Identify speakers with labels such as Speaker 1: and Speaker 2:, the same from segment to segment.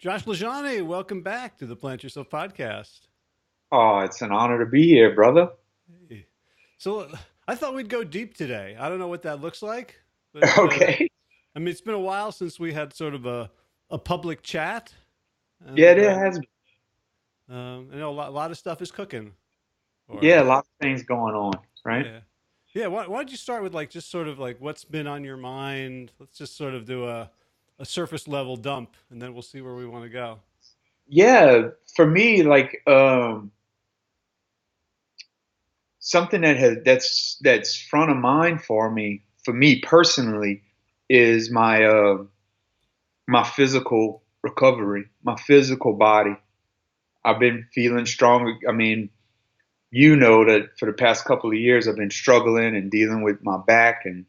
Speaker 1: Josh LaJaunie, welcome back to the Plant Yourself podcast.
Speaker 2: Oh, it's an honor to be here, brother.
Speaker 1: Hey. So I thought we'd go deep today. I don't know what that looks like, but
Speaker 2: Okay.
Speaker 1: I mean, it's been a while since we had sort of a public chat,
Speaker 2: Yeah,
Speaker 1: and
Speaker 2: there has been.
Speaker 1: I know a lot of stuff is cooking.
Speaker 2: Yeah,
Speaker 1: Or
Speaker 2: a lot of things going on, right?
Speaker 1: yeah, yeah. Why don't you start with like just sort of like what's been on your mind? Let's just sort of do a surface level dump, and then we'll see where we want to go.
Speaker 2: Yeah, for me, like something that's front of mind for me personally, is my physical recovery, my physical body. I've been feeling strong. I mean, you know that for the past couple of years, I've been struggling and dealing with my back, and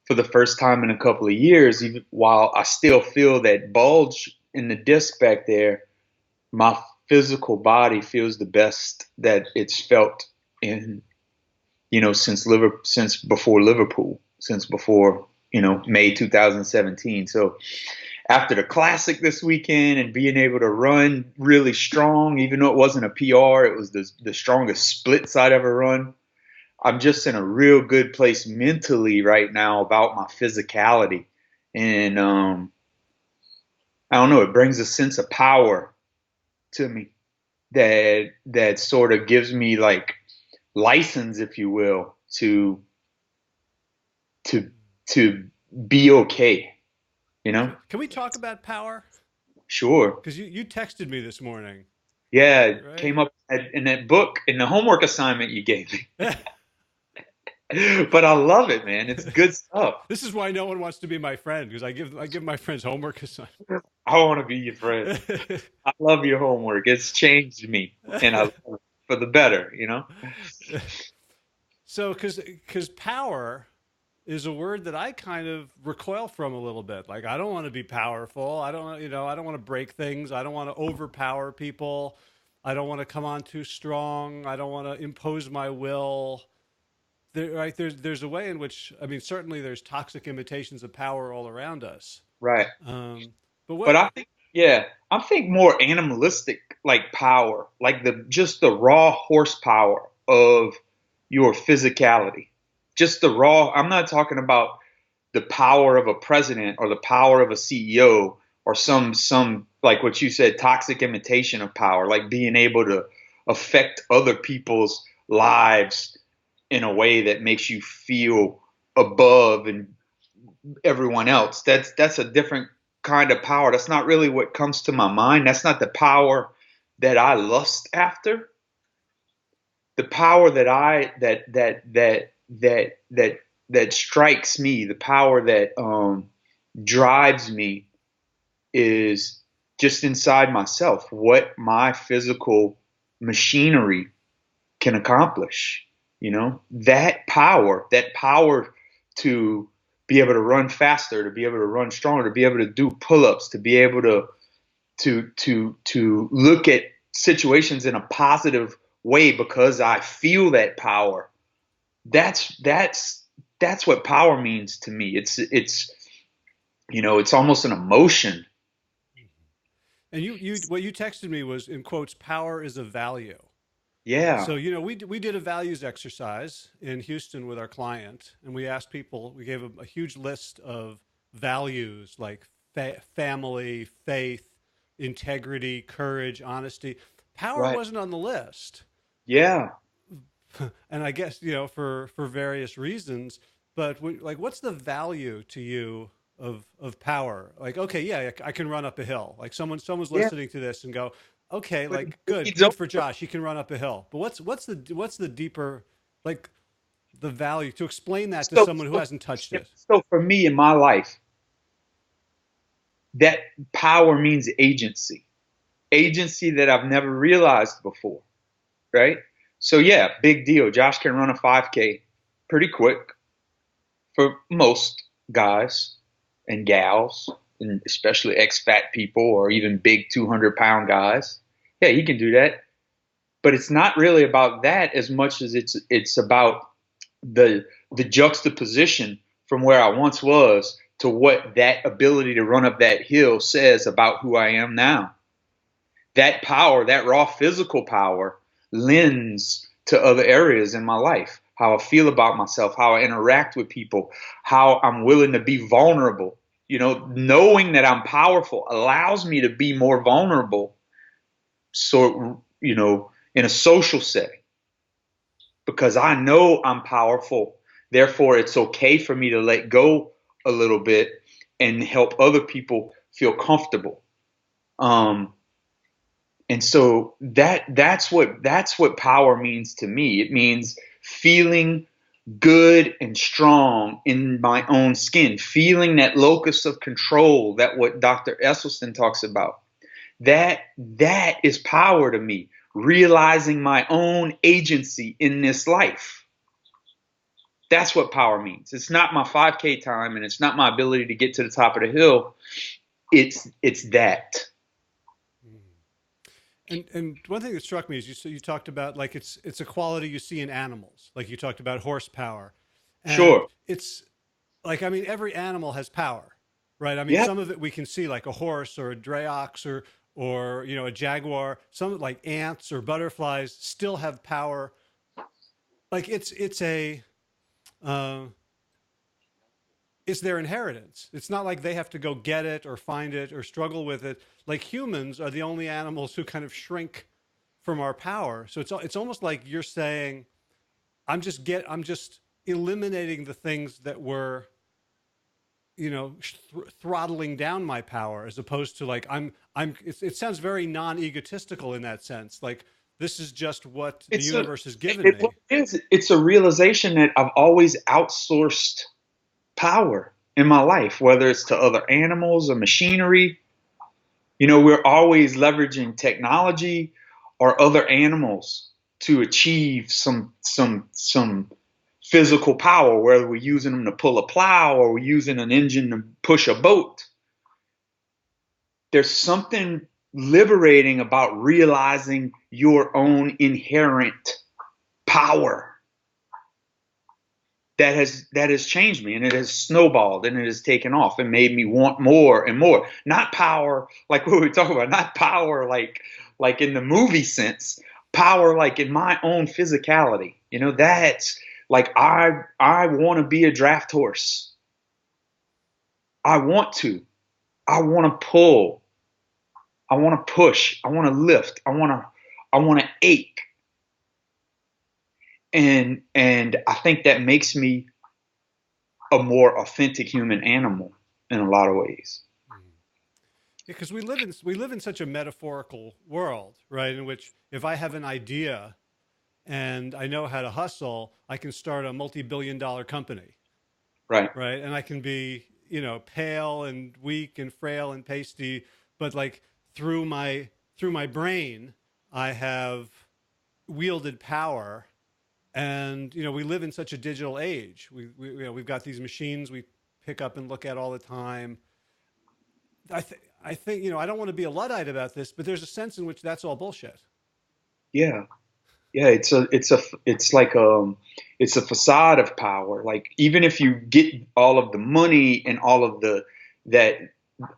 Speaker 2: for the first time in a couple of years, even while I still feel that bulge in the disc back there, my physical body feels the best that it's felt in, since before Liverpool, since before, May 2017. So after the classic this weekend and being able to run really strong, even though it wasn't a PR, it was the strongest splits I'd ever run. I'm just in a real good place mentally right now about my physicality. And I don't know, it brings a sense of power to me that sort of gives me like license, if you will, to to be okay, you know?
Speaker 1: Can we talk about power?
Speaker 2: Sure.
Speaker 1: Because you texted me this morning,
Speaker 2: Yeah, it
Speaker 1: right?
Speaker 2: came up in that book, in the homework assignment you gave me. But I love it, man. It's good stuff.
Speaker 1: This is why no one wants to be my friend because I give my friends homework assignments.
Speaker 2: I want to be your friend. I love your homework. It's changed me, and I love it for the better, you know?
Speaker 1: So because power is a word that I kind of recoil from a little bit. Like I don't want to be powerful. I don't want to break things. I don't want to overpower people. I don't want to come on too strong. I don't want to impose my will. There's a way in which I mean certainly there's toxic imitations of power all around us.
Speaker 2: Right.
Speaker 1: Um, but
Speaker 2: But
Speaker 1: what
Speaker 2: I think, yeah, I think more animalistic, like power, like just the raw horsepower of your physicality. Just the raw, I'm not talking about the power of a president or the power of a CEO or some like what you said, toxic imitation of power, like being able to affect other people's lives in a way that makes you feel above and everyone else. That's a different kind of power. That's not really what comes to my mind. That's not the power that I lust after. The power that strikes me, the power that drives me, is just inside myself, what my physical machinery can accomplish. That power to be able to run faster, to be able to run stronger, to be able to do pull-ups, to be able to look at situations in a positive way because I feel that power. That's what power means to me. It's almost an emotion.
Speaker 1: and you what you texted me was in quotes power is a value.
Speaker 2: Yeah.
Speaker 1: So, we did a values exercise in Houston with our client, and we asked people, we gave them a huge list of values like family, faith, integrity, courage, honesty. Power
Speaker 2: Right.
Speaker 1: wasn't on the list.
Speaker 2: Yeah.
Speaker 1: And I guess, for various reasons, but like, what's the value to you of power? Like, okay, yeah, I can run up a hill. Like someone's
Speaker 2: Yeah.
Speaker 1: listening to this and go, okay,
Speaker 2: But
Speaker 1: like
Speaker 2: it
Speaker 1: good,
Speaker 2: needs
Speaker 1: good for Josh. He can run up a hill. But what's the deeper, like the value to explain that to
Speaker 2: so,
Speaker 1: someone who
Speaker 2: so
Speaker 1: hasn't touched
Speaker 2: yeah,
Speaker 1: it?
Speaker 2: so for me in my life, that power means agency. Agency that I've never realized before, right? So yeah, big deal. Josh can run a 5K pretty quick for most guys and gals, and especially ex-fat people or even big 200-pound guys. Yeah, he can do that. But it's not really about that as much as it's about the the juxtaposition from where I once was to what that ability to run up that hill says about who I am now. That power, that raw physical power, lends to other areas in my life. How I feel about myself, how I interact with people, how I'm willing to be vulnerable. You know, knowing that I'm powerful allows me to be more vulnerable. So, you know, in a social setting, because I know I'm powerful. Therefore, it's okay for me to let go a little bit and help other people feel comfortable. Um, and so that's what power means to me. It means feeling good and strong in my own skin, feeling that locus of control, that what Dr. Esselstyn talks about. That is power to me, realizing my own agency in this life. That's what power means. It's not my 5K time and it's not my ability to get to the top of the hill. It's that.
Speaker 1: And one thing that struck me is you talked about like it's a quality you see in animals. Like you talked about horsepower. And
Speaker 2: Sure.
Speaker 1: it's like, I mean, every animal has power, right? I mean,
Speaker 2: Yeah.
Speaker 1: some of it we can see, like a horse or a gray ox or you know, a jaguar. Some like ants or butterflies still have power. Like uh, it's their inheritance. It's not like they have to go get it or find it or struggle with it. Like humans are the only animals who kind of shrink from our power. So it's almost like you're saying, I'm just eliminating the things that were, you know, throttling down my power, as opposed to like it sounds very non-egotistical in that sense. Like this is just what the
Speaker 2: It's a
Speaker 1: universe has given
Speaker 2: what
Speaker 1: me.
Speaker 2: it is. It's a realization that I've always outsourced power in my life, whether it's to other animals or machinery. You know, we're always leveraging technology or other animals to achieve some physical power, whether we're using them to pull a plow or we're using an engine to push a boat. There's something liberating about realizing your own inherent power that has changed me, and it has snowballed, and it has taken off and made me want more and more. Not power like what we talk about, not power like in the movie sense, power like in my own physicality. You know, that's like I want to be a draft horse. I want to. I want to pull. I want to push. I want to lift. I want to ache. And I think that makes me a more authentic human animal in a lot of ways.
Speaker 1: Because we live in such a metaphorical world, right? In which if I have an idea and I know how to hustle, I can start a multi-billion-dollar company,
Speaker 2: Right.
Speaker 1: right? And I can be, you know, pale and weak and frail and pasty, but like through my brain, I have wielded power. And you know, we live in such a digital age. You know, we've got these machines we pick up and look at all the time. I think you know, I don't want to be a luddite about this, but there's a sense in which that's all bullshit.
Speaker 2: Yeah. Yeah. It's a facade of power. Like even if you get all of the money and that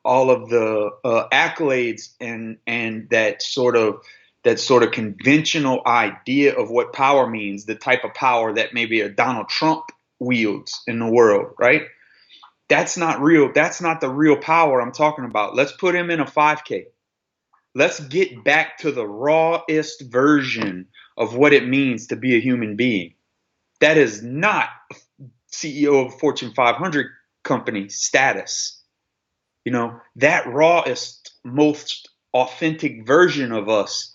Speaker 2: all of the accolades and that sort of conventional idea of what power means, the type of power that maybe a Donald Trump wields in the world, right? That's not real. That's not the real power I'm talking about. Let's put him in a 5K. Let's get back to the rawest version of what it means to be a human being. That is not CEO of a Fortune 500 company status. You know, that rawest, most authentic version of us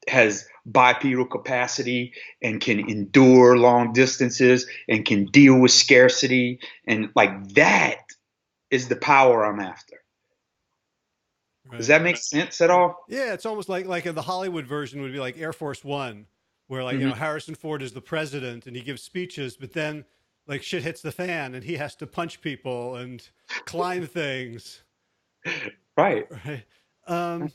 Speaker 2: has bipedal capacity and can endure long distances and can deal with scarcity. And like that is the power I'm after. Does
Speaker 1: Right.
Speaker 2: that make sense at all?
Speaker 1: Yeah, it's almost like the Hollywood version would be like Air Force One, where like you
Speaker 2: Mm-hmm.
Speaker 1: know Harrison Ford is the president and he gives speeches, but then like shit hits the fan and he has to punch people and climb things.
Speaker 2: Right.
Speaker 1: Right. Um,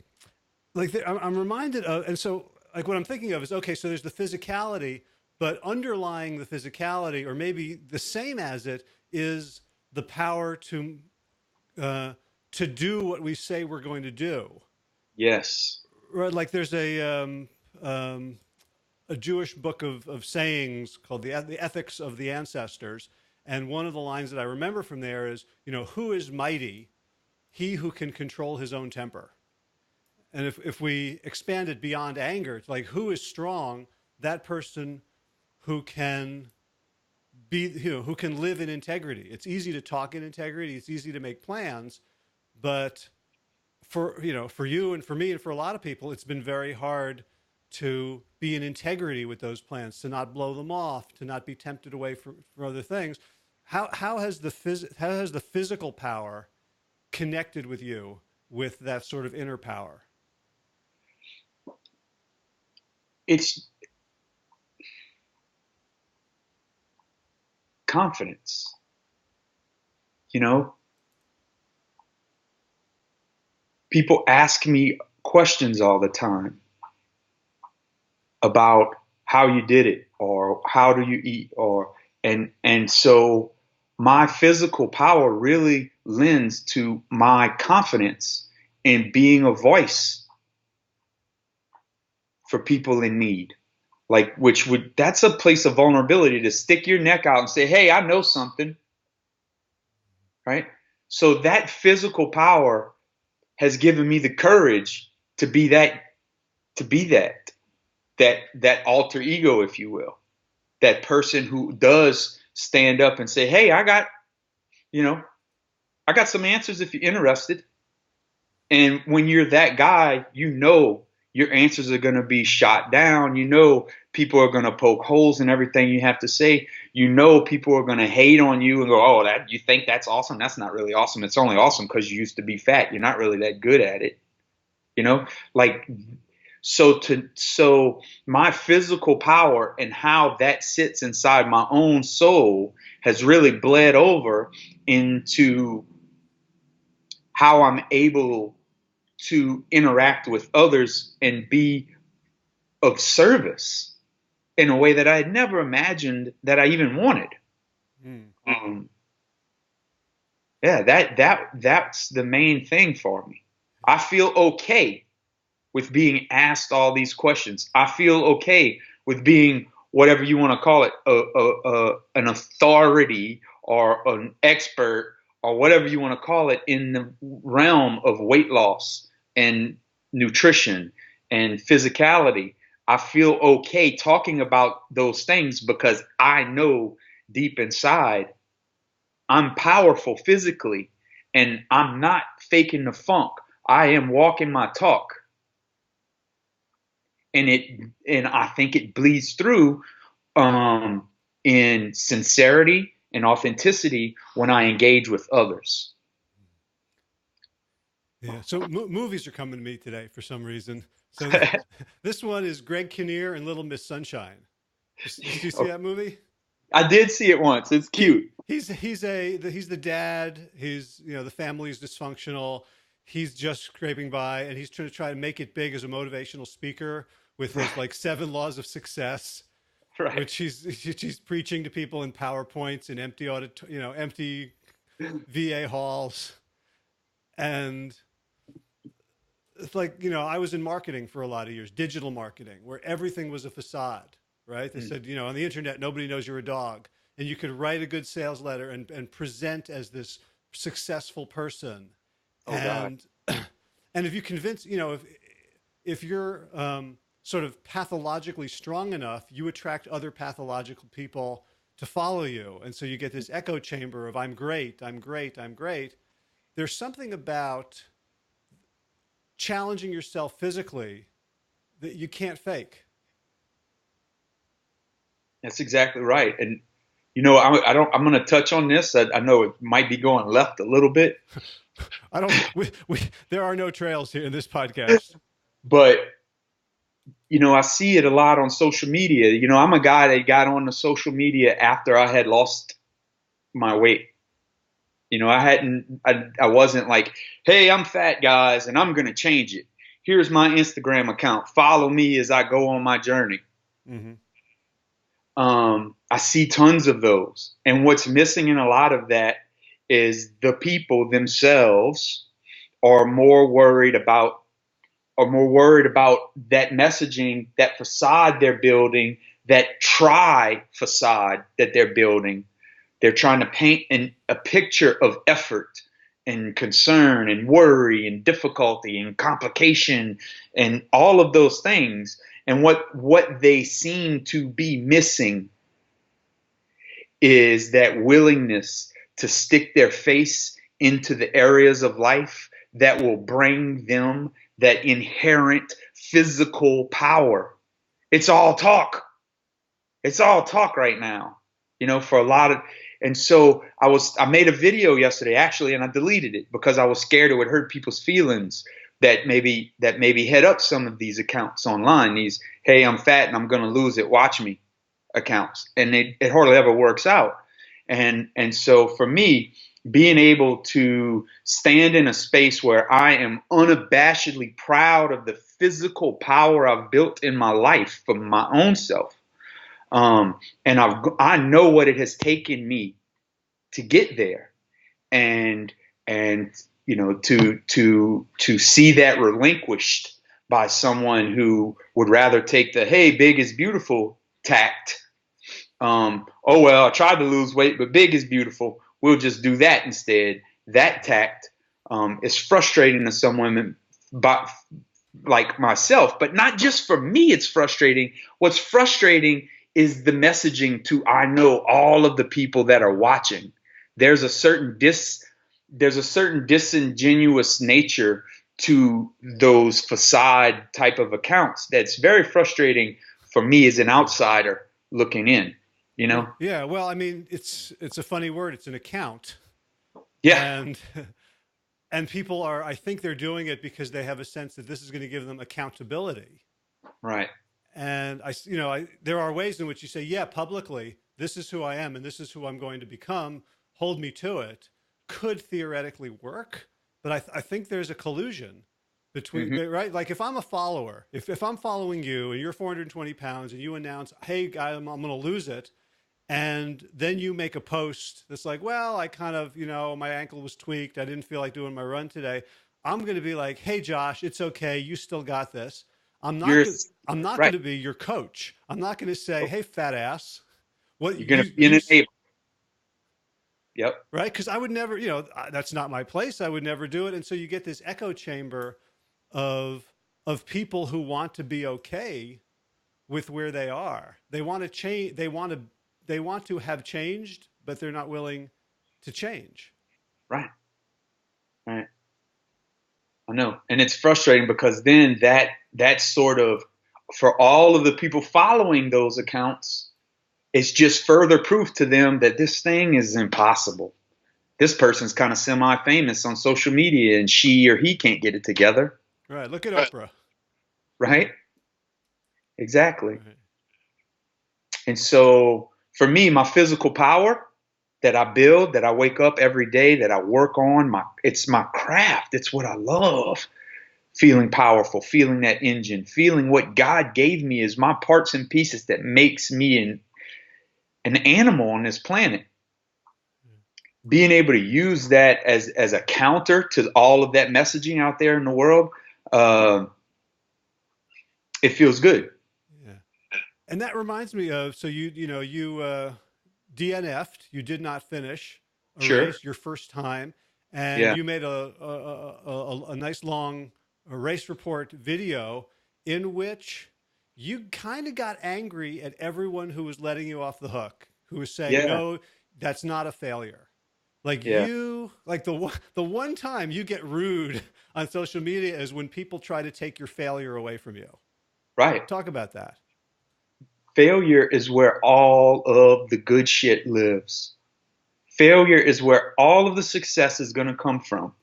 Speaker 1: I'm reminded of, and so like what I'm thinking of is okay. So there's the physicality, but underlying the physicality, or maybe the same as it, is the power uh, to do what we say we're going to do.
Speaker 2: Yes.
Speaker 1: Right, like there's a Jewish book of sayings called the Ethics of the Ancestors, and one of the lines that I remember from there is, who is mighty? He who can control his own temper. And if we expand it beyond anger, it's like, who is strong? That person who can be, who can live in integrity. It's easy to talk in integrity. It's easy to make plans, but for you and for me and for a lot of people, it's been very hard to be in integrity with those plans, to not blow them off, to not be tempted away from other things. How has the physical power connected with you with that sort of inner power?
Speaker 2: It's confidence. People ask me questions all the time about how you did it, or how do you eat, and so my physical power really lends to my confidence in being a voice for people in need. Like, that's a place of vulnerability, to stick your neck out and say, hey, I know something, right? So that physical power has given me the courage to be that alter ego, if you will, that person who does stand up and say, hey, I got some answers if you're interested. And when you're that guy, your answers are going to be shot down. People are going to poke holes in everything you have to say. People are going to hate on you and go, oh, that you think that's awesome? That's not really awesome. It's only awesome because you used to be fat. You're not really that good at it. So my physical power and how that sits inside my own soul has really bled over into how I'm able to interact with others and be of service in a way that I had never imagined that I even wanted. That's the main thing for me. I feel okay with being asked all these questions. I feel okay with being, whatever you want to call it, an authority or an expert or whatever you want to call it in the realm of weight loss and nutrition and physicality. I feel okay talking about those things because I know deep inside I'm powerful physically and I'm not faking the funk. I am walking my talk. And I think it bleeds through in sincerity and authenticity when I engage with others.
Speaker 1: Yeah. So movies are coming to me today for some reason. So this one is Greg Kinnear and Little Miss Sunshine. Did you see that movie?
Speaker 2: I did see it once. It's cute.
Speaker 1: He's the dad. The family's dysfunctional. He's just scraping by, and he's trying to make it big as a motivational speaker with his like 7 laws of success,
Speaker 2: right,
Speaker 1: which she's preaching to people in PowerPoints in empty VA halls. And it's like, I was in marketing for a lot of years, digital marketing, where everything was a facade, right? They said, on the internet, nobody knows you're a dog. And you could write a good sales letter and present as this successful person. And if you convince, if you're sort of pathologically strong enough, you attract other pathological people to follow you. And so you get this echo chamber of I'm great, I'm great, I'm great. There's something about challenging yourself physically that you can't fake.
Speaker 2: That's exactly right. And I'm going to touch on this. I know it might be going left a little bit.
Speaker 1: There are no trails here in this podcast.
Speaker 2: But, I see it a lot on social media. I'm a guy that got on the social media after I had lost my weight. I wasn't like, hey, I'm fat, guys, and I'm going to change it. Here's my Instagram account. Follow me as I go on my journey. Mm-hmm. I see tons of those. And what's missing in a lot of that is the people themselves are more worried about that messaging, that facade they're building, that facade that they're building. They're trying to paint a picture of effort and concern and worry and difficulty and complication and all of those things. And what they seem to be missing is that willingness to stick their face into the areas of life that will bring them that inherent physical power. It's all talk. It's all talk right now, for a lot of. And so I made a video yesterday actually, and I deleted it because I was scared it would hurt people's feelings that maybe head up some of these accounts online. These, hey, I'm fat and I'm going to lose it, watch me accounts. And it hardly ever works out. And so for me, being able to stand in a space where I am unabashedly proud of the physical power I've built in my life for my own self. And I know what it has taken me to get there, and to see that relinquished by someone who would rather take the hey, big is beautiful tact. Oh well, I tried to lose weight, but big is beautiful. We'll just do that instead. That tact is frustrating to someone like myself, but not just for me. It's frustrating. What's frustrating is the messaging to, I know, all of the people that are watching. There's a certain disingenuous nature to those facade type of accounts that's very frustrating for me as an outsider looking in,
Speaker 1: Yeah, well, I mean, it's a funny word. It's an account.
Speaker 2: Yeah.
Speaker 1: And people I think they're doing it because they have a sense that this is going to give them accountability.
Speaker 2: Right.
Speaker 1: And there are ways in which you say, yeah, publicly, this is who I am and this is who I'm going to become. Hold me to it. Could theoretically work, but I think there's a collusion between, right? Like if I'm a follower, if I'm following you and you're 420 pounds and you announce, hey, guys, I'm going to lose it. And then you make a post that's like, well, I kind of, my ankle was tweaked. I didn't feel like doing my run today. I'm going to be like, hey, Josh, it's okay. You still got this. I'm not
Speaker 2: Right.
Speaker 1: going to be your coach. I'm not going to say, hey, fat ass.
Speaker 2: What you're going to be an enabler. Yep.
Speaker 1: Right. Because I would never, that's not my place. I would never do it. And so you get this echo chamber of people who want to be okay with where they are. They want to change. They want to have changed, but they're not willing to change.
Speaker 2: Right. Right. I know. And it's frustrating because then that sort of, for all of the people following those accounts, it's just further proof to them that this thing is impossible. This person's kind of semi-famous on social media and she or he can't get it together.
Speaker 1: Right. Look at Oprah.
Speaker 2: Right. Exactly. Right. And so for me, my physical power that I build, that I wake up every day, that I work on, it's my craft. It's what I love. Feeling powerful, feeling that engine, feeling what God gave me as my parts and pieces that makes me an animal on this planet. Being able to use that as a counter to all of that messaging out there in the world, it feels good.
Speaker 1: Yeah. And that reminds me of, so you DNF'd, you did not finish a race your first time, and you made a nice long race report video in which you kind of got angry at everyone who was letting you off the hook, who was saying, no, that's not a failure. Like the one time you get rude on social media is when people try to take your failure away from you.
Speaker 2: Right.
Speaker 1: Talk about that.
Speaker 2: Failure is where all of the good shit lives. Failure is where all of the success is going to come from.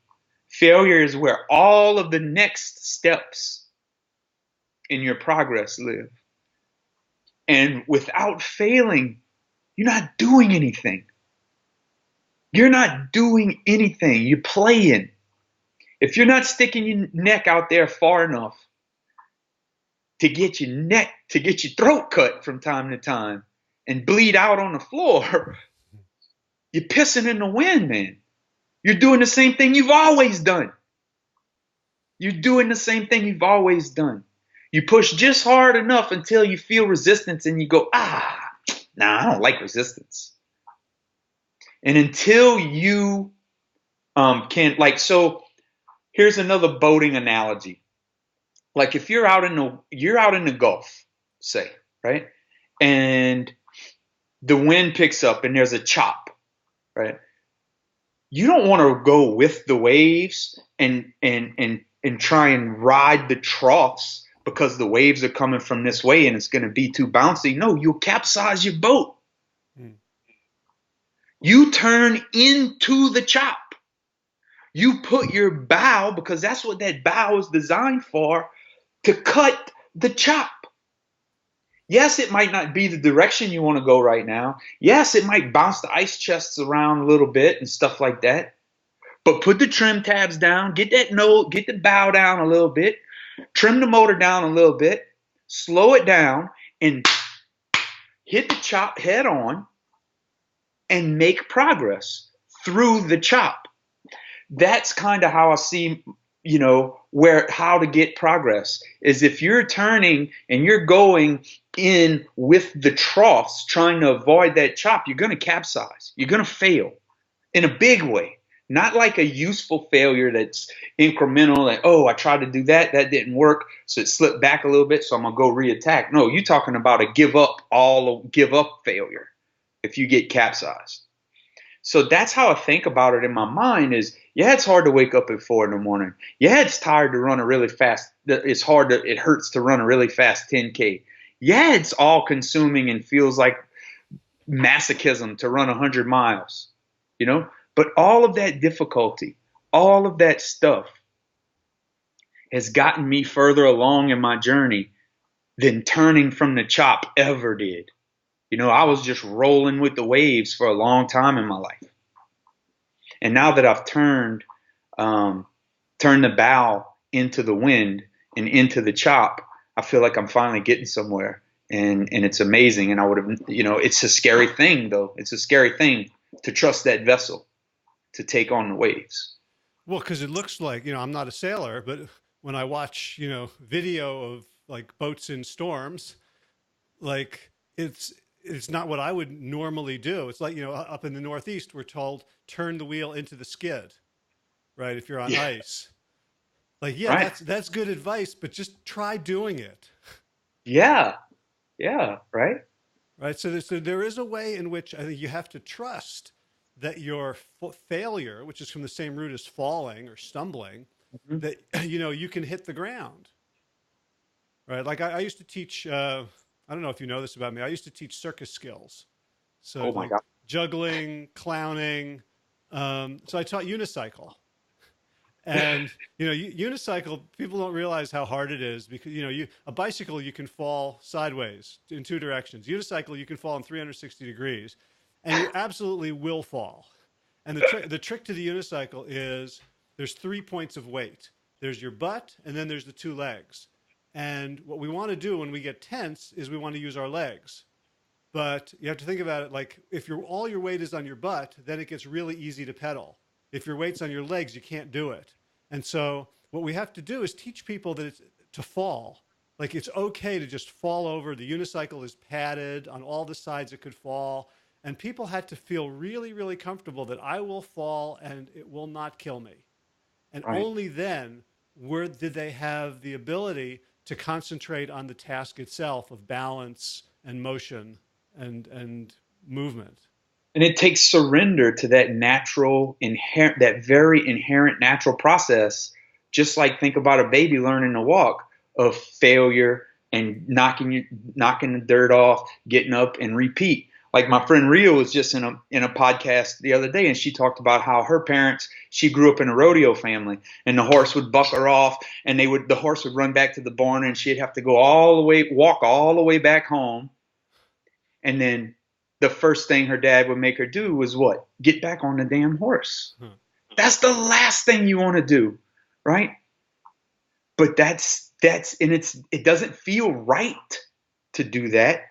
Speaker 2: Failure is where all of the next steps in your progress live. And without failing, you're not doing anything. You're not doing anything. You're playing. If you're not sticking your neck out there far enough to get your throat cut from time to time and bleed out on the floor, you're pissing in the wind, man. You're doing the same thing you've always done. You're doing the same thing you've always done. You push just hard enough until you feel resistance and you go, nah, I don't like resistance. And until you can, like, so here's another boating analogy. Like if you're out in the Gulf, say, right? And the wind picks up and there's a chop, right? You don't want to go with the waves and try and ride the troughs because the waves are coming from this way and it's going to be too bouncy. No, you'll capsize your boat. You turn into the chop. You put your bow, because that's what that bow is designed for, to cut the chop. Yes, it might not be the direction you want to go right now. Yes, it might bounce the ice chests around a little bit and stuff like that. But put the trim tabs down, get the bow down a little bit, trim the motor down a little bit, slow it down, and hit the chop head on and make progress through the chop. That's kind of how I see, how to get progress is if you're turning and you're going in with the troughs, trying to avoid that chop, you're going to capsize. You're going to fail in a big way. Not like a useful failure that's incremental, like, oh, I tried to do that didn't work, so it slipped back a little bit, so I'm going to go reattack. No, you're talking about a give up failure if you get capsized. So that's how I think about it in my mind is, yeah, it's hard to wake up at 4 a.m. Yeah, it's tired to run a really fast. It hurts to run a really fast 10K. Yeah, it's all consuming and feels like masochism to run 100 miles, But all of that difficulty, all of that stuff has gotten me further along in my journey than turning from the chop ever did. I was just rolling with the waves for a long time in my life. And now that I've turned the bow into the wind and into the chop, I feel like I'm finally getting somewhere. And it's amazing. And I would have, it's a scary thing though. It's a scary thing to trust that vessel to take on the waves.
Speaker 1: Well, because it looks like, I'm not a sailor, but when I watch, video of like boats in storms, like it's not what I would normally do. It's like, up in the Northeast, we're told turn the wheel into the skid, right? If you're on ice. Like, yeah, right. That's good advice, but just try doing it.
Speaker 2: Yeah. Yeah. Right.
Speaker 1: Right. So there is a way in which I think you have to trust that your failure, which is from the same root as falling or stumbling, that, you can hit the ground. Right. Like I used to teach, I don't know if you know this about me. I used to teach circus skills. So like juggling, clowning. So I taught unicycle. And, unicycle, people don't realize how hard it is because, a bicycle, you can fall sideways in 2 directions. Unicycle, you can fall in 360 degrees and you absolutely will fall. And the trick to the unicycle is there's 3 points of weight. There's your butt and then there's the 2 legs. And what we want to do when we get tense is we want to use our legs. But you have to think about it like if all your weight is on your butt, then it gets really easy to pedal. If your weight's on your legs, you can't do it. And so what we have to do is teach people that it's to fall. Like it's okay to just fall over. The unicycle is padded on all the sides it could fall. And people had to feel really, really comfortable that I will fall and it will not kill me. And only then did they have the ability to concentrate on the task itself of balance and motion and movement.
Speaker 2: And it takes surrender to that that very inherent natural process. Just like think about a baby learning to walk, of failure and knocking the dirt off, getting up and repeat. Like my friend Ria was just in a podcast the other day, and she talked about how her parents, she grew up in a rodeo family, and the horse would buck her off, and the horse would run back to the barn, and she'd have to walk all the way back home, and then the first thing her dad would make her do was what? Get back on the damn horse. That's the last thing you want to do, right? But it doesn't feel right to do that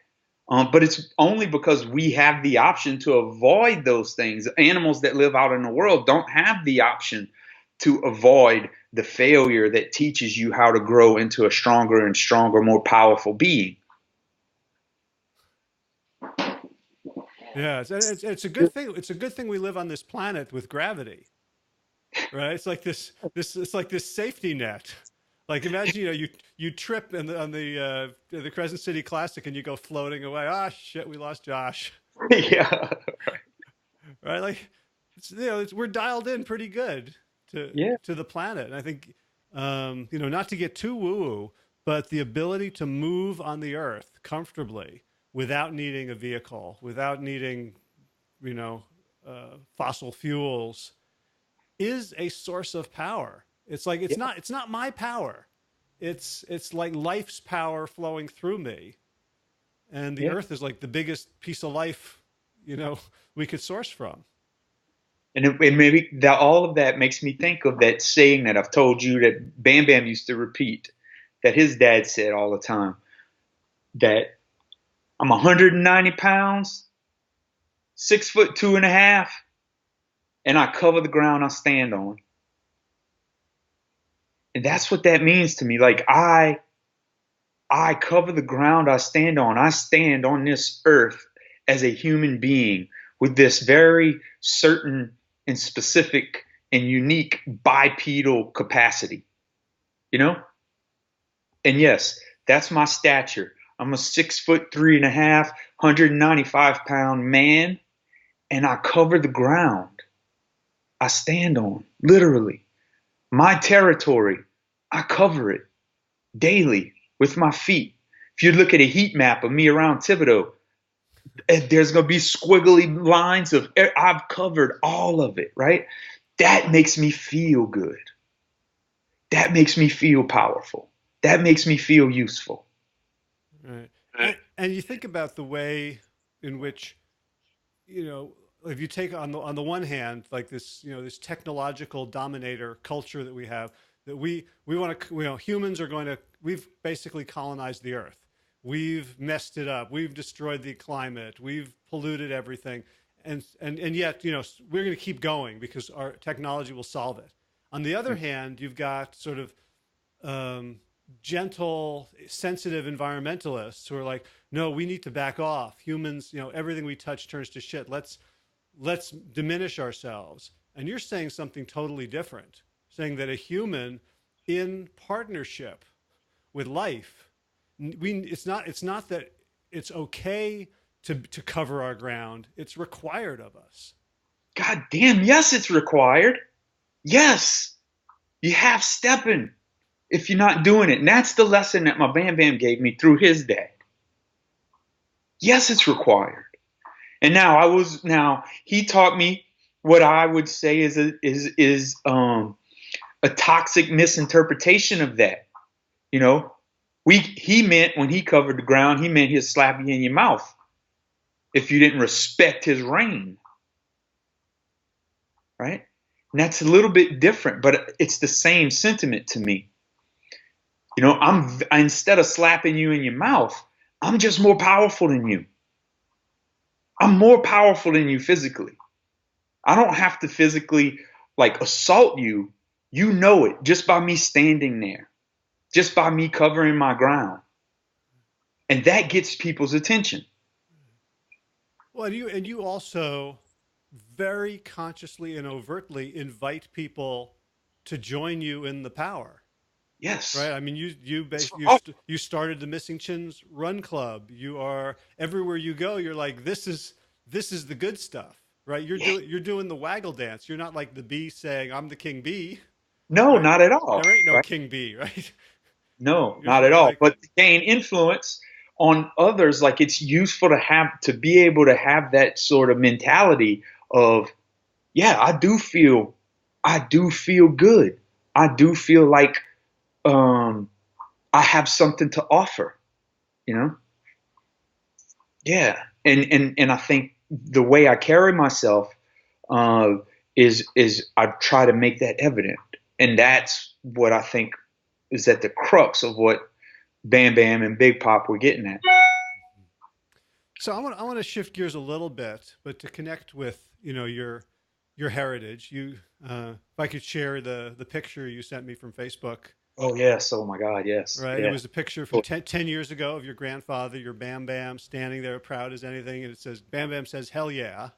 Speaker 2: But it's only because we have the option to avoid those things. Animals that live out in the world don't have the option to avoid the failure that teaches you how to grow into a stronger and stronger, more powerful being.
Speaker 1: Yeah, it's a good thing. It's a good thing we live on this planet with gravity, right? It's like it's like this safety net. Like imagine, you trip the Crescent City Classic and you go floating away. Ah, shit, we lost Josh.
Speaker 2: Yeah.
Speaker 1: Right? Like we're dialed in pretty good
Speaker 2: Yeah.
Speaker 1: to the planet. And I think not to get too woo woo, but the ability to move on the Earth comfortably without needing a vehicle, without needing you know fossil fuels, is a source of power. It's like
Speaker 2: Yeah.
Speaker 1: it's not my power. It's like life's power flowing through me, and the
Speaker 2: Yeah.
Speaker 1: Earth is like the biggest piece of life, we could source from.
Speaker 2: And maybe that all of that makes me think of that saying that I've told you that Bam Bam used to repeat, that his dad said all the time, that I'm 190 pounds, 6 foot 2.5, and I cover the ground I stand on. And that's what that means to me. Like I cover the ground I stand on. I stand on this earth as a human being with this very certain and specific and unique bipedal capacity, you know? And yes, that's my stature. I'm a 6 foot 3.5, 195 pound man, and I cover the ground I stand on, literally. My territory, I cover it daily with my feet. If you look at a heat map of me around Thibodeau, there's going to be squiggly lines of I've covered all of it, right? That makes me feel good. That makes me feel powerful. That makes me feel useful.
Speaker 1: Right. And you think about the way in which, if you take on the one hand, like this technological dominator culture that we have, that we want to, humans are going to, we've basically colonized the earth. We've messed it up. We've destroyed the climate. We've polluted everything. And yet, we're going to keep going because our technology will solve it. On the other hand, you've got sort of gentle, sensitive environmentalists who are like, no, we need to back off. Humans, everything we touch turns to shit. Let's diminish ourselves. And you're saying something totally different, saying that a human in partnership with life, it's not that it's okay to cover our ground. It's required of us.
Speaker 2: God damn, yes, it's required. Yes, you have stepping if you're not doing it. And that's the lesson that my Bam Bam gave me through his dad. Yes, it's required. And now he taught me what I would say is a toxic misinterpretation of that. He meant when he covered the ground, he meant he'd slap you in your mouth if you didn't respect his reign. Right? And that's a little bit different, but it's the same sentiment to me. Instead of slapping you in your mouth, I'm just more powerful than you. I'm more powerful than you physically. I don't have to physically assault you. You know it just by me standing there, just by me covering my ground. And that gets people's attention.
Speaker 1: Well, you also very consciously and overtly invite people to join you in the power.
Speaker 2: Yes.
Speaker 1: Right. I mean, you started the Missing Chins Run Club. You are everywhere you go. You're like, this is the good stuff, right? You're doing the waggle dance. You're not like the bee saying, "I'm the king bee."
Speaker 2: No,
Speaker 1: Right?
Speaker 2: not at all.
Speaker 1: There ain't no
Speaker 2: Right?
Speaker 1: king bee, right?
Speaker 2: No, not at
Speaker 1: You're
Speaker 2: all.
Speaker 1: like,
Speaker 2: But to gain influence on others, it's useful to be able to have that sort of mentality of, yeah, I do feel good. I do feel like I have something to offer, you know? Yeah. And I think the way I carry myself uh, is I try to make that evident. And that's what I think is at the crux of what Bam Bam and Big Pop were getting at.
Speaker 1: I want to shift gears a little bit, but to connect with, you know, your heritage. If I could share the picture you sent me from Facebook,
Speaker 2: Oh yes. Oh my God. Yes.
Speaker 1: right? It
Speaker 2: Yeah.
Speaker 1: was a picture from 10 years ago of your grandfather, your Bam Bam, standing there proud as anything. And it says, Bam Bam says, hell yeah.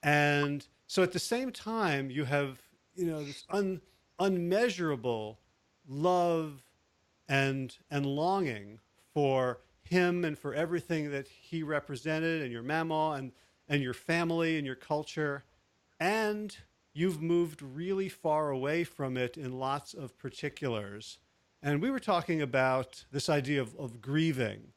Speaker 1: And so at the same time, you have, you know, this unmeasurable love and longing for him and for everything that he represented, and your mama and your family and your culture. And you've moved really far away from it in lots of particulars. And we were talking about this idea of grieving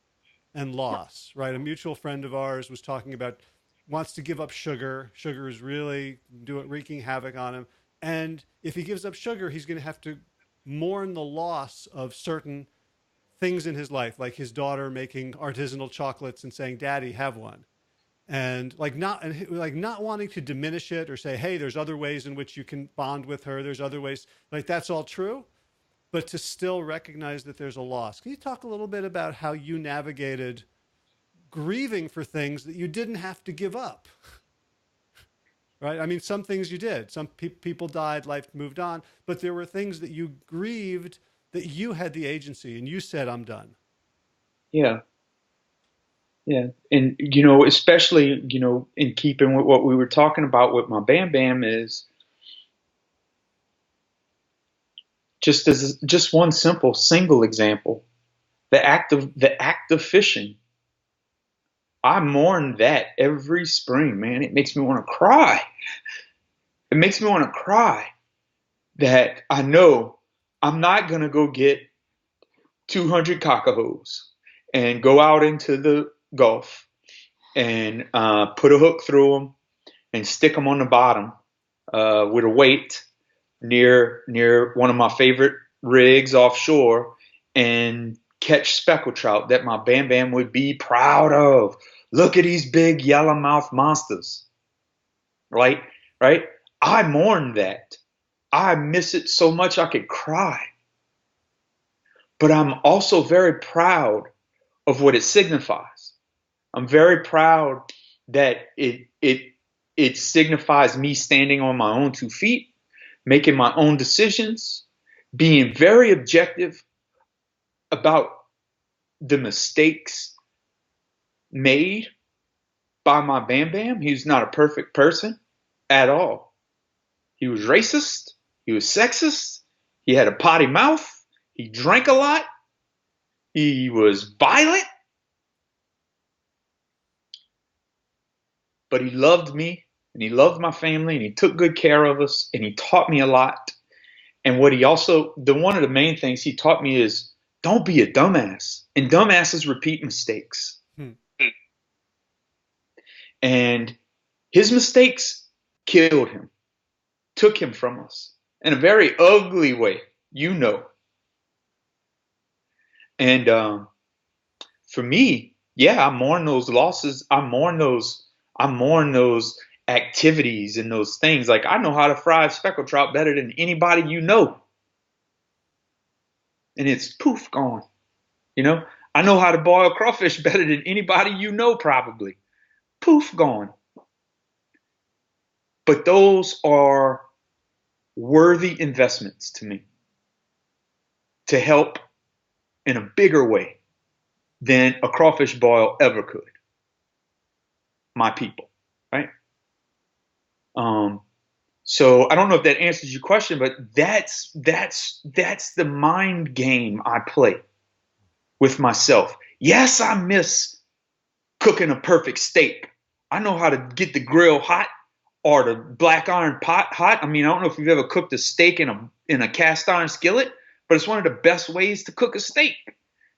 Speaker 1: and loss, right? A mutual friend of ours was talking about wants to give up sugar. Sugar is really wreaking havoc on him. And if he gives up sugar, he's going to have to mourn the loss of certain things in his life, like his daughter making artisanal chocolates and saying, "Daddy, have one." And like not wanting to diminish it or say, "Hey, there's other ways in which you can bond with her. There's other ways." Like that's all true, but to still recognize that there's a loss. Can you talk a little bit about how you navigated grieving for things that you didn't have to give up? Right? I mean, some things you did. Some people died, life moved on, but there were things that you grieved that you had the agency and you said, "I'm done."
Speaker 2: Yeah. Yeah. And especially in keeping with what we were talking about with my Bam Bam is just one simple single example. The act of fishing. I mourn that every spring, man. It makes me want to cry. It makes me want to cry that I know I'm not going to go get 200 cockatoos and go out into the Gulf and put a hook through them and stick them on the bottom with a weight near one of my favorite rigs offshore and catch speckled trout that my Bam Bam would be proud of. Look at these big yellowmouth monsters, right? Right? I mourn that. I miss it so much I could cry. But I'm also very proud of what it signifies. I'm very proud that it signifies me standing on my own 2 feet, making my own decisions, being very objective about the mistakes made by my Bam Bam. He was not a perfect person at all. He was racist. He was sexist. He had a potty mouth. He drank a lot. He was violent. But he loved me and he loved my family and he took good care of us and he taught me a lot. And what he also, one of the main things he taught me is don't be a dumbass. And dumbasses repeat mistakes.
Speaker 1: Hmm.
Speaker 2: And his mistakes killed him, took him from us in a very ugly way, And for me, yeah, I mourn those losses. I mourn those activities and those things. Like I know how to fry speckled trout better than anybody you know. And it's poof gone. I know how to boil crawfish better than anybody you know, probably. Poof gone. But those are worthy investments to me to help in a bigger way than a crawfish boil ever could. My people, right? So I don't know if that answers your question, but that's the mind game I play with myself. Yes, I miss cooking a perfect steak. I know how to get the grill hot or the black iron pot hot. I mean, I don't know if you've ever cooked a steak in a cast iron skillet, but it's one of the best ways to cook a steak.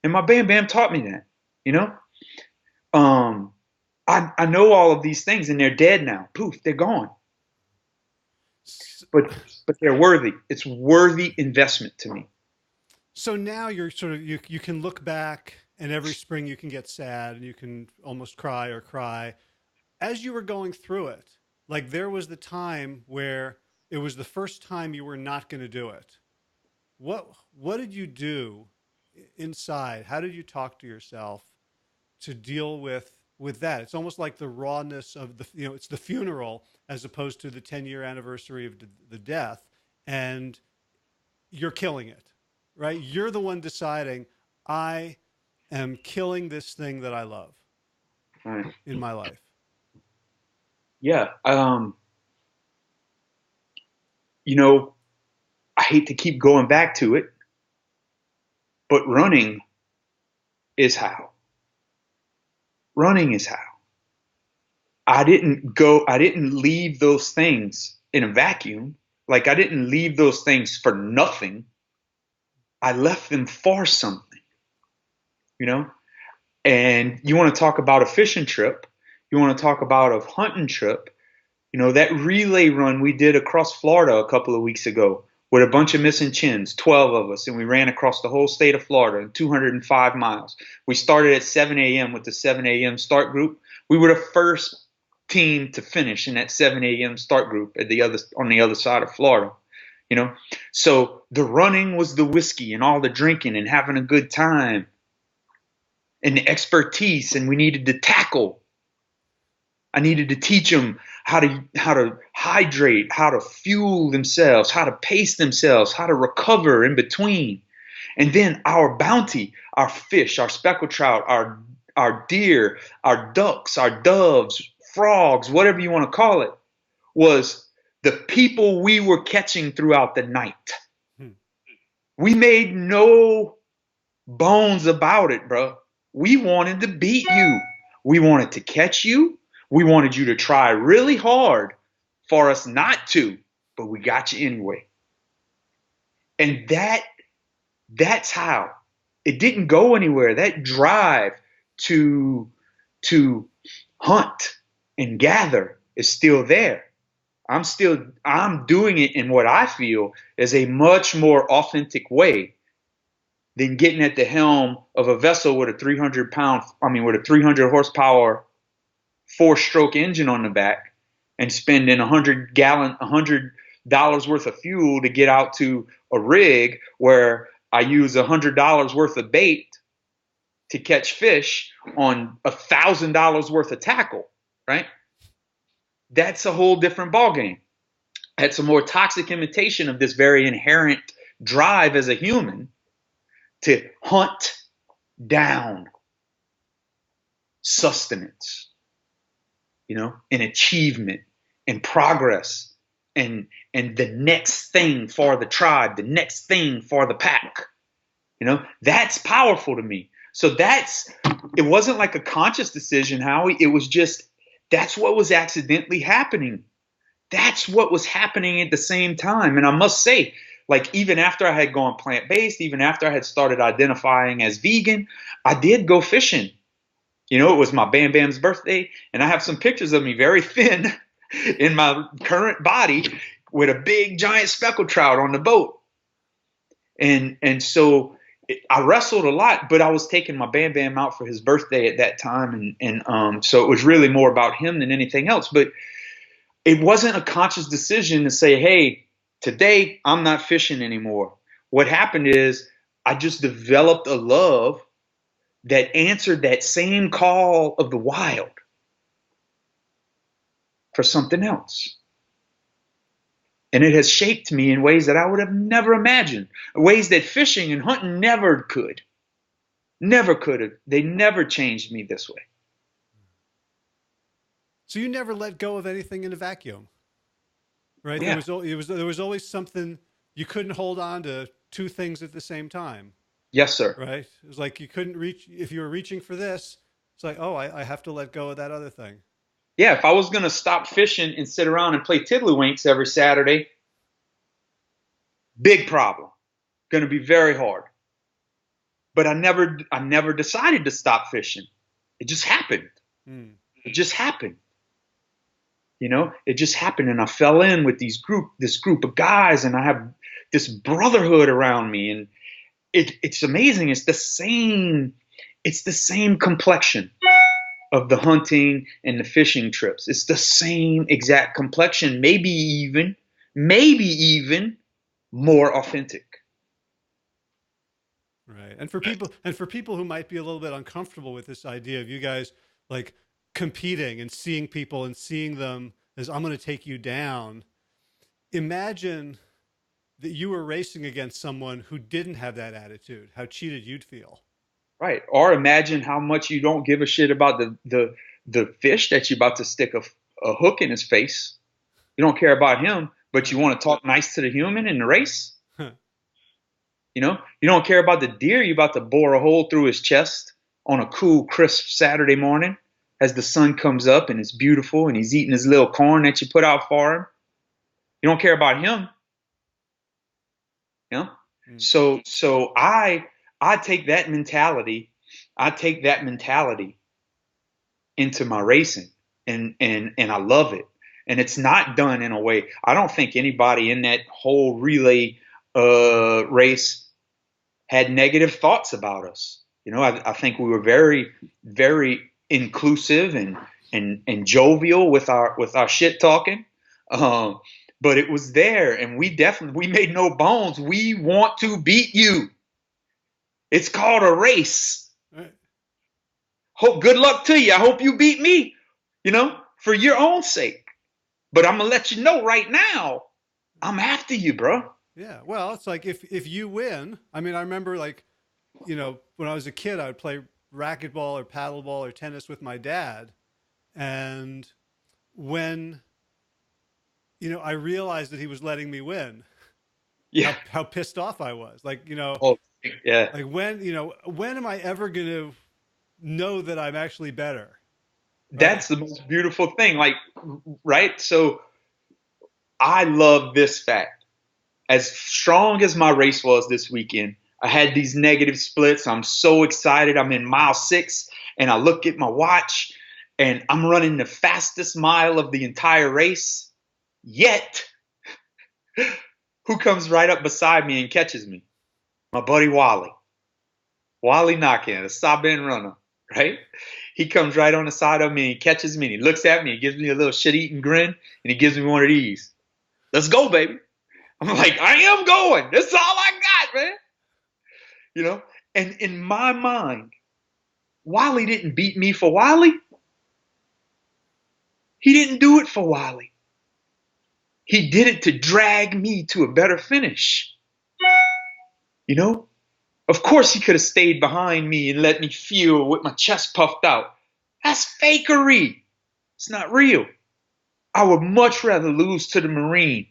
Speaker 2: And my Bam Bam taught me that, you know? I know all of these things and they're dead now. Poof, they're gone. But they're worthy. It's worthy investment to me.
Speaker 1: So now you're sort of, you can look back and every spring you can get sad and you can almost cry or cry. As you were going through it, like there was the time where it was the first time you were not going to do it. What did you do inside? How did you talk to yourself to deal with with that. It's almost like the rawness of the, it's the funeral as opposed to the 10-year anniversary of the death. And you're killing it, right? You're the one deciding, I am killing this thing that I love
Speaker 2: Right.
Speaker 1: in my life.
Speaker 2: Yeah. You know, I hate to keep going back to it, but running is how. Running is how. I didn't leave those things in a vacuum. Like, I didn't leave those things for nothing. I left them for something, you know? And you want to talk about a fishing trip, you want to talk about a hunting trip, that relay run we did across Florida a couple of weeks ago with a bunch of missing chins, 12 of us, and we ran across the whole state of Florida in 205 miles. We started at 7 a.m. with the 7 a.m. start group. We were the first team to finish in that 7 a.m. start group on the other side of Florida. So the running was the whiskey and all the drinking and having a good time and the expertise, and we needed to tackle. I needed to teach them how to hydrate, how to fuel themselves, how to pace themselves, how to recover in between. And then our bounty, our fish, our speckled trout, our deer, our ducks, our doves, frogs, whatever you want to call it, was the people we were catching throughout the night. We made no bones about it, bro. We wanted to beat you. We wanted to catch you. We wanted you to try really hard for us not to, but we got you anyway. And that's how. It didn't go anywhere. That drive to hunt and gather is still there. I'm doing it in what I feel is a much more authentic way than getting at the helm of a vessel with a 300 horsepower 4-stroke engine on the back and spending $100 worth of fuel to get out to a rig where I use $100 worth of bait to catch fish on $1,000 worth of tackle, right? That's a whole different ballgame. That's a more toxic imitation of this very inherent drive as a human to hunt down sustenance, and achievement and progress and the next thing for the tribe, the next thing for the pack. That's powerful to me. So it wasn't like a conscious decision, Howie. It was just, that's what was accidentally happening. That's what was happening at the same time. And I must say, like, even after I had gone plant-based, even after I had started identifying as vegan, I did go fishing. It was my Bam Bam's birthday, and I have some pictures of me very thin in my current body with a big giant speckled trout on the boat. And so I wrestled a lot, but I was taking my Bam Bam out for his birthday at that time. And so it was really more about him than anything else. But it wasn't a conscious decision to say, hey, today I'm not fishing anymore. What happened is I just developed a love that answered that same call of the wild for something else. And it has shaped me in ways that I would have never imagined, ways that fishing and hunting never could. Never could have. They never changed me this way.
Speaker 1: So you never let go of anything in a vacuum, right?
Speaker 2: Yeah.
Speaker 1: There was always something. You couldn't hold on to two things at the same time.
Speaker 2: Yes, sir.
Speaker 1: Right? It was like you couldn't reach, if you were reaching for this, it's like, oh, I have to let go of that other thing.
Speaker 2: Yeah, if I was going to stop fishing and sit around and play tiddlywinks every Saturday, big problem. Going to be very hard. But I never decided to stop fishing. It just happened. It just happened. It just happened, and I fell in with this group of guys, and I have this brotherhood around me, and it's amazing. It's the same complexion of the hunting and the fishing trips. It's the same exact complexion, maybe even more authentic.
Speaker 1: Right. And for people who might be a little bit uncomfortable with this idea of you guys like competing and seeing people and seeing them as I'm going to take you down. Imagine that you were racing against someone who didn't have that attitude, how cheated you'd feel.
Speaker 2: Right. Or imagine how much you don't give a shit about the fish that you're about to stick a hook in his face. You don't care about him, but you want to talk nice to the human in the race. You know, you don't care about the deer you're about to bore a hole through his chest on a cool, crisp Saturday morning as the sun comes up and it's beautiful and he's eating his little corn that you put out for him. You don't care about him. You know? So I take that mentality, into my racing, and I love it. And it's not done in a way. I don't think anybody in that whole relay race had negative thoughts about us. You know, I think we were very, very inclusive and jovial with our shit talking. But it was there, and we made no bones. We want to beat you. It's called a race.
Speaker 1: Right.
Speaker 2: Good luck to you. I hope you beat me, you know, for your own sake. But I'm gonna let you know right now, I'm after you, bro.
Speaker 1: Yeah. Well, it's like if you win, I mean, I remember like, you know, when I was a kid, I would play racquetball or paddleball or tennis with my dad. And when, you know, I realized that he was letting me win,
Speaker 2: Yeah.
Speaker 1: how pissed off I was. Like, you know,
Speaker 2: Oh, yeah.
Speaker 1: like when am I ever going to know that I'm actually better?
Speaker 2: That's the most beautiful thing. Like, right? So I love this fact. As strong as my race was this weekend, I had these negative splits. I'm so excited. I'm in mile 6 and I look at my watch and I'm running the fastest mile of the entire race. Yet, who comes right up beside me and catches me? My buddy Wally. Wally Knockin, a Sabin runner, right? He comes right on the side of me and catches me and he looks at me and gives me a little shit-eating grin and he gives me one of these. Let's go, baby. I'm like, I am going. That's all I got, man. You know? And in my mind, Wally didn't beat me for Wally. He didn't do it for Wally. He did it to drag me to a better finish. You know? Of course he could have stayed behind me and let me feel with my chest puffed out. That's fakery. It's not real. I would much rather lose to the Marine,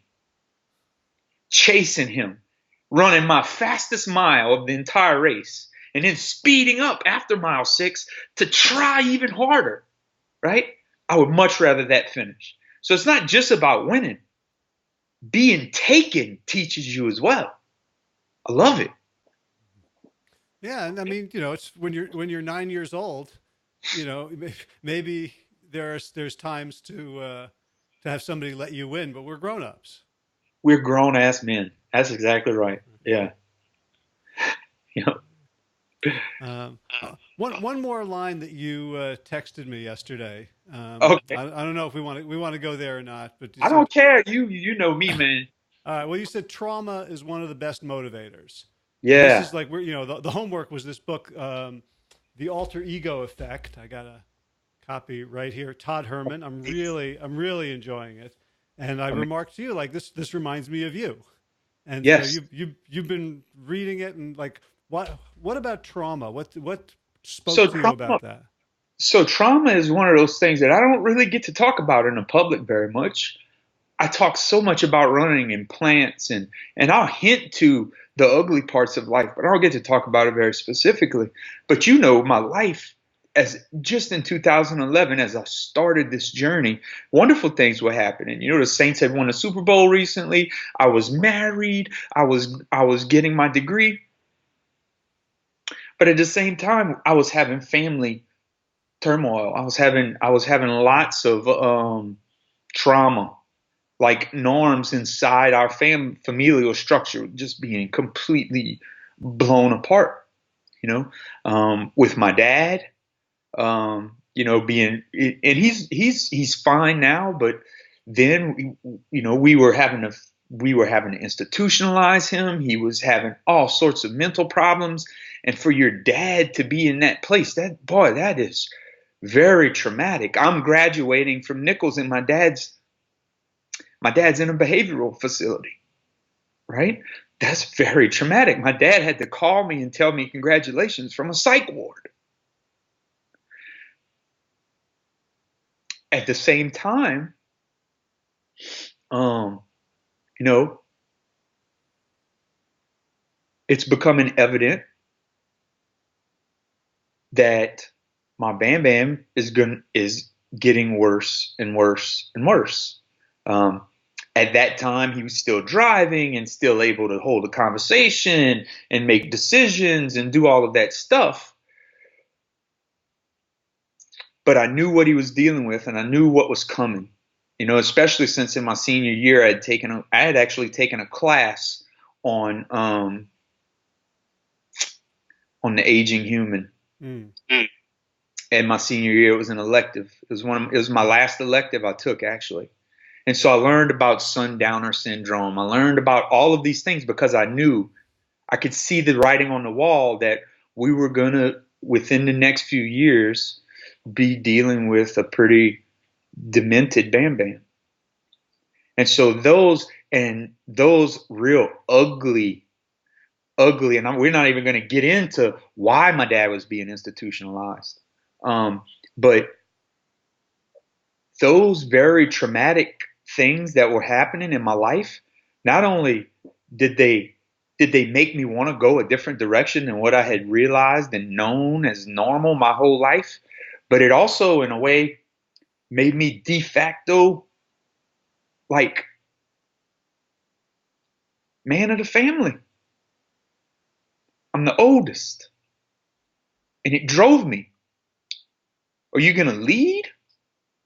Speaker 2: chasing him, running my fastest mile of the entire race, and then speeding up after mile 6 to try even harder, right? I would much rather that finish. So it's not just about winning. Being taken teaches you as well. I love it.
Speaker 1: Yeah, and I mean, you know, it's when you're 9 years old, you know, maybe there's times to have somebody let you win, but we're grown-ups.
Speaker 2: We're grown ass men. That's exactly right. Yeah. You know.
Speaker 1: One more line that you texted me yesterday.
Speaker 2: Okay.
Speaker 1: I don't know if we want to go there or not, but
Speaker 2: I don't care. You know me, man.
Speaker 1: All right. Well, you said trauma is one of the best motivators. And
Speaker 2: Yeah.
Speaker 1: this is like the homework was this book, The Alter Ego Effect. I got a copy right here. Todd Herman. I'm really enjoying it. And I remarked to you like this reminds me of you. And
Speaker 2: yes.
Speaker 1: So you've been reading it and like what about trauma? What spoke to you about that?
Speaker 2: So trauma is one of those things that I don't really get to talk about in the public very much. I talk so much about running and plants and I'll hint to the ugly parts of life, but I don't get to talk about it very specifically. But you know, my life as just in 2011, as I started this journey, wonderful things were happening. You know, the Saints had won the Super Bowl recently. I was married. I was getting my degree. But at the same time, I was having family turmoil. I was having lots of trauma, like norms inside our familial structure just being completely blown apart. You know, with my dad, you know, and he's fine now, but then you know we were having to institutionalize him. He was having all sorts of mental problems, and for your dad to be in that place, that is Very traumatic. I'm graduating from Nichols, and my dad's in a behavioral facility, right? That's very traumatic. My dad had to call me and tell me congratulations from a psych ward. At the same time, um, you know, it's becoming evident that my Bam Bam is getting worse and worse and worse. Um, at that time, he was still driving and still able to hold a conversation and make decisions and do all of that stuff. But I knew what he was dealing with, and I knew what was coming. You know, especially since in my senior year, I had actually taken a class on the aging human.
Speaker 1: Mm.
Speaker 2: And my senior year, it was an elective. It was my last elective I took, actually. And so I learned about sundowner syndrome. I learned about all of these things because I knew I could see the writing on the wall that we were going to, within the next few years, be dealing with a pretty demented Bam Bam. And so those real ugly, and we're not even going to get into why my dad was being institutionalized. But those very traumatic things that were happening in my life, not only did they make me want to go a different direction than what I had realized and known as normal my whole life, but it also, in a way, made me de facto like man of the family. I'm the oldest. And it drove me. Are you going to lead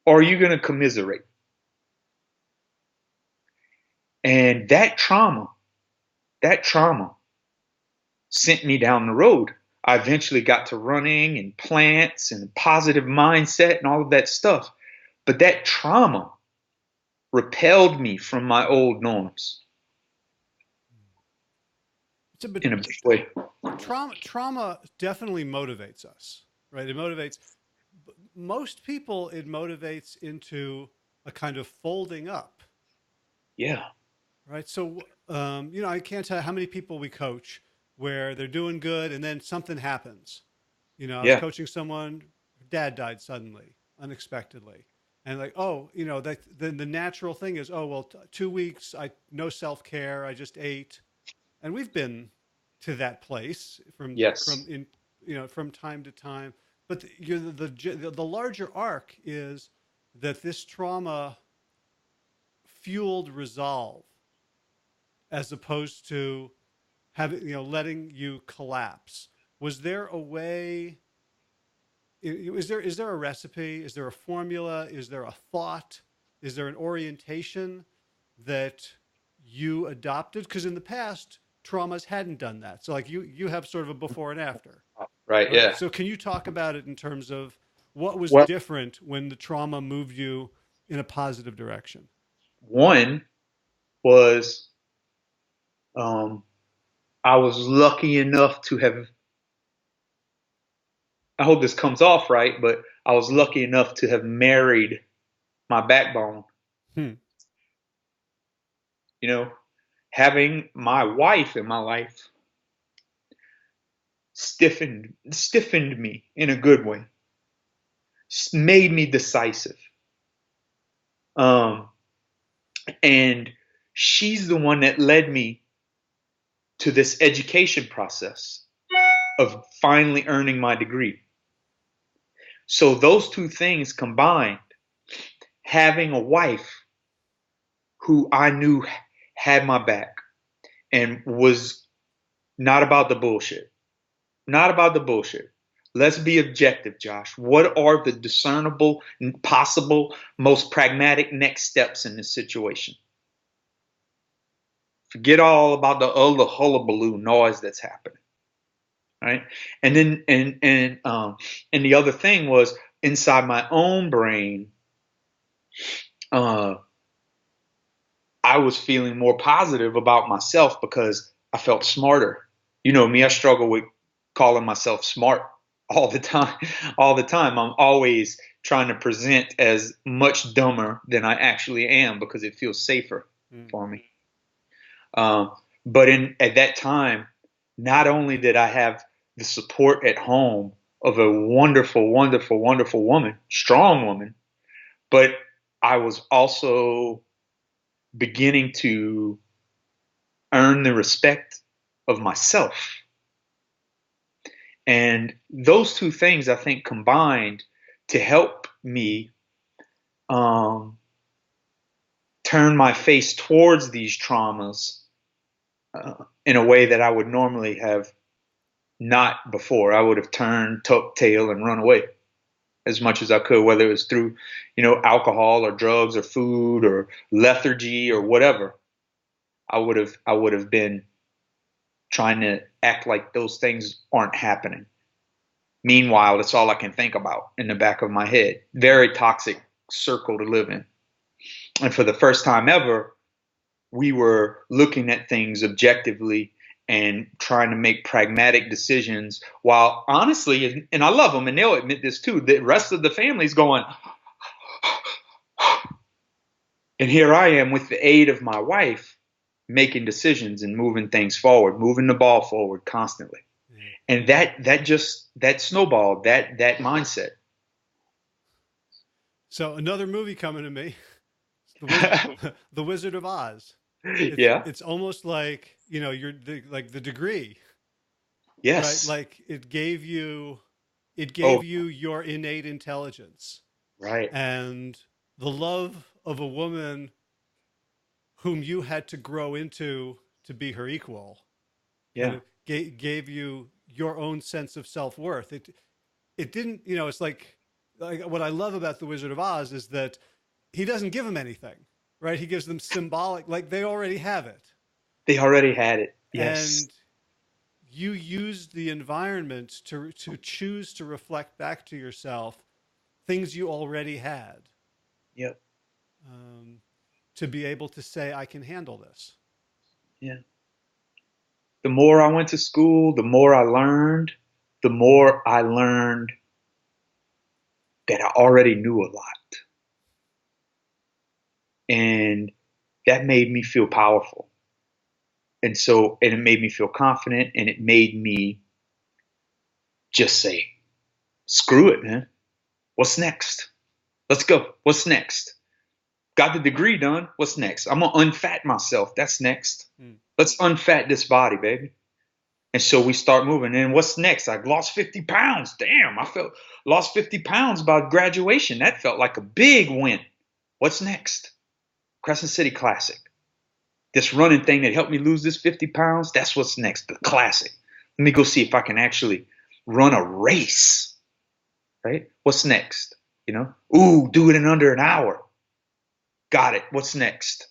Speaker 2: or are you going to commiserate? And that trauma sent me down the road. I eventually got to running and plants and positive mindset and all of that stuff. But that trauma repelled me from my old norms in a big way.
Speaker 1: Trauma definitely motivates us, right? It motivates most people. It motivates into a kind of folding up.
Speaker 2: Yeah.
Speaker 1: Right. So, I can't tell you how many people we coach where they're doing good and then something happens. I was
Speaker 2: Yeah.
Speaker 1: coaching someone, dad died suddenly, unexpectedly. And like, oh, that then the natural thing is, oh, well, 2 weeks, no self-care. I just ate. And we've been to that place
Speaker 2: Yes.
Speaker 1: from time to time. But the larger arc is that this trauma fueled resolve, as opposed to letting you collapse. Was there a way? Is there a recipe? Is there a formula? Is there a thought? Is there an orientation that you adopted? Because in the past, traumas hadn't done that. So like you have sort of a before and after.
Speaker 2: Right.
Speaker 1: Right?
Speaker 2: Yeah.
Speaker 1: So can you talk about it in terms of what was
Speaker 2: Well,
Speaker 1: different when the trauma moved you in a positive direction?
Speaker 2: one was um, I was lucky enough to have, I hope this comes off right, but I was lucky enough to have married my backbone.
Speaker 1: Hmm.
Speaker 2: You know, having my wife in my life stiffened me in a good way, made me decisive. Um, and she's the one that led me to this education process of finally earning my degree. So those two things combined, having a wife who I knew had my back and was not about the bullshit. Not about the bullshit. Let's be objective, Josh. What are the discernible, possible, most pragmatic next steps in this situation? Forget all about the other hullabaloo noise that's happening, right? And then, and the other thing was inside my own brain. I was feeling more positive about myself because I felt smarter. You know me, I struggle with calling myself smart all the time. All the time. I'm always trying to present as much dumber than I actually am because it feels safer
Speaker 1: Mm.
Speaker 2: for me. Um, but at that time, not only did I have the support at home of a wonderful, wonderful, wonderful woman, strong woman, but I was also beginning to earn the respect of myself. And those two things, I think, combined to help me um, turn my face towards these traumas in a way that I would normally have not before. I would have turned tail and run away as much as I could, whether it was through, alcohol or drugs or food or lethargy or whatever. I would have been trying to act like those things aren't happening. Meanwhile, that's all I can think about in the back of my head. Very toxic circle to live in. And for the first time ever, we were looking at things objectively and trying to make pragmatic decisions while honestly, and I love them and they'll admit this too, the rest of the family's going, and here I am with the aid of my wife making decisions and moving things forward, moving the ball forward constantly.
Speaker 1: Yeah.
Speaker 2: And that snowballed that mindset.
Speaker 1: So another movie coming to me, the Wizard, the Wizard of Oz. It's
Speaker 2: Yeah.
Speaker 1: it's almost like like the degree, right?
Speaker 2: Yes.
Speaker 1: Like it
Speaker 2: Oh,
Speaker 1: gave you your innate intelligence
Speaker 2: right.
Speaker 1: and the love of a woman whom you had to grow into to be her equal. Kind
Speaker 2: Yeah.
Speaker 1: of gave you your own sense of self worth. It didn't, it's like what I love about the Wizard of Oz is that he doesn't give them anything, right? He gives them symbolic, like they already have it.
Speaker 2: They already had it. Yes.
Speaker 1: And you used the environment to choose to reflect back to yourself things you already had,
Speaker 2: Yep.
Speaker 1: um, to be able to say, I can handle this.
Speaker 2: Yeah. The more I went to school, the more I learned that I already knew a lot. And that made me feel powerful. And it made me feel confident and it made me just say, screw it, man. What's next? Let's go. What's next? Got the degree done. What's next? I'm going to unfat myself. That's next.
Speaker 1: Mm.
Speaker 2: Let's unfat this body, baby. And so we start moving. And what's next? I lost 50 pounds. Damn, lost 50 pounds by graduation. That felt like a big win. What's next? Crescent City Classic. This running thing that helped me lose this 50 pounds, that's what's next, the classic. Let me go see if I can actually run a race, right? What's next? Ooh, do it in under an hour. Got it. What's next?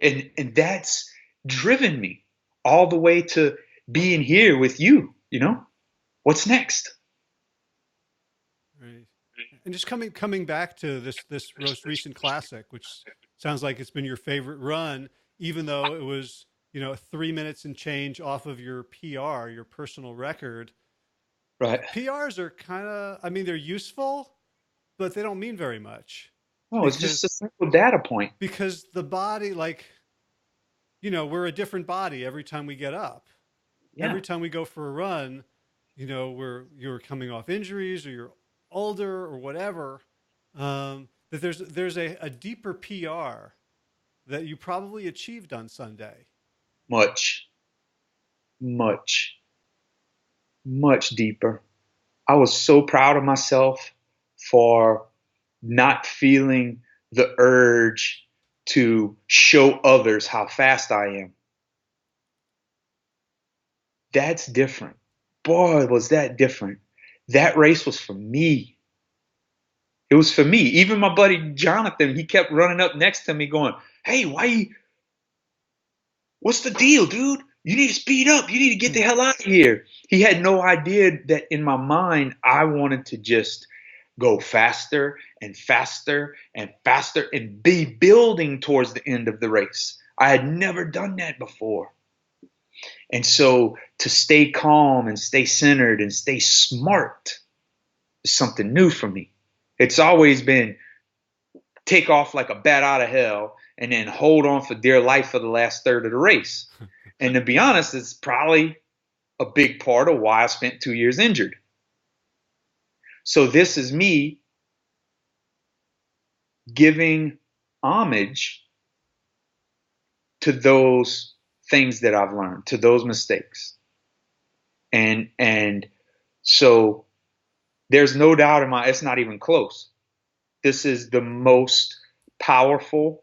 Speaker 2: And that's driven me all the way to being here with you. What's next?
Speaker 1: Right. And just coming back to this most recent classic, which sounds like it's been your favorite run, even though it was 3 minutes and change off of your PR, your personal record.
Speaker 2: Right.
Speaker 1: PRs are kind of, I mean, they're useful, but they don't mean very much
Speaker 2: Oh, it's just
Speaker 1: because
Speaker 2: a simple data point.
Speaker 1: because the body, like, we're a different body every time we get up.
Speaker 2: Yeah.
Speaker 1: Every time we go for a run, you're coming off injuries or you're older or whatever. That there's a deeper PR that you probably achieved on Sunday.
Speaker 2: Much, much, much deeper. I was so proud of myself for not feeling the urge to show others how fast I am. That's different. Boy, was that different. That race was for me. It was for me. Even my buddy Jonathan, he kept running up next to me going, hey, what's the deal, dude? You need to speed up. You need to get the hell out of here. He had no idea that in my mind, I wanted to just go faster and faster and faster and be building towards the end of the race. I had never done that before. And so to stay calm and stay centered and stay smart is something new for me. It's always been take off like a bat out of hell and then hold on for dear life for the last third of the race. And to be honest, it's probably a big part of why I spent 2 years injured. So this is me giving homage to those things that I've learned, to those mistakes. And so there's no doubt in it's not even close. This is the most powerful,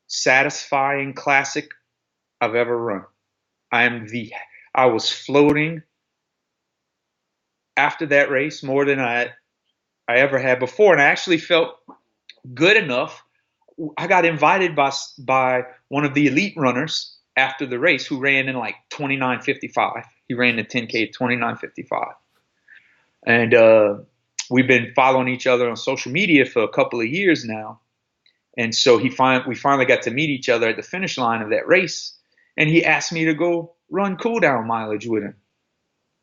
Speaker 2: satisfying classic I've ever run. I was floating after that race more than I ever had before. And I actually felt good enough. I got invited by one of the elite runners after the race who ran in like 29:55. He ran the 10K 29:55. And we've been following each other on social media for a couple of years now. And so we finally got to meet each other at the finish line of that race. And he asked me to go run cool down mileage with him.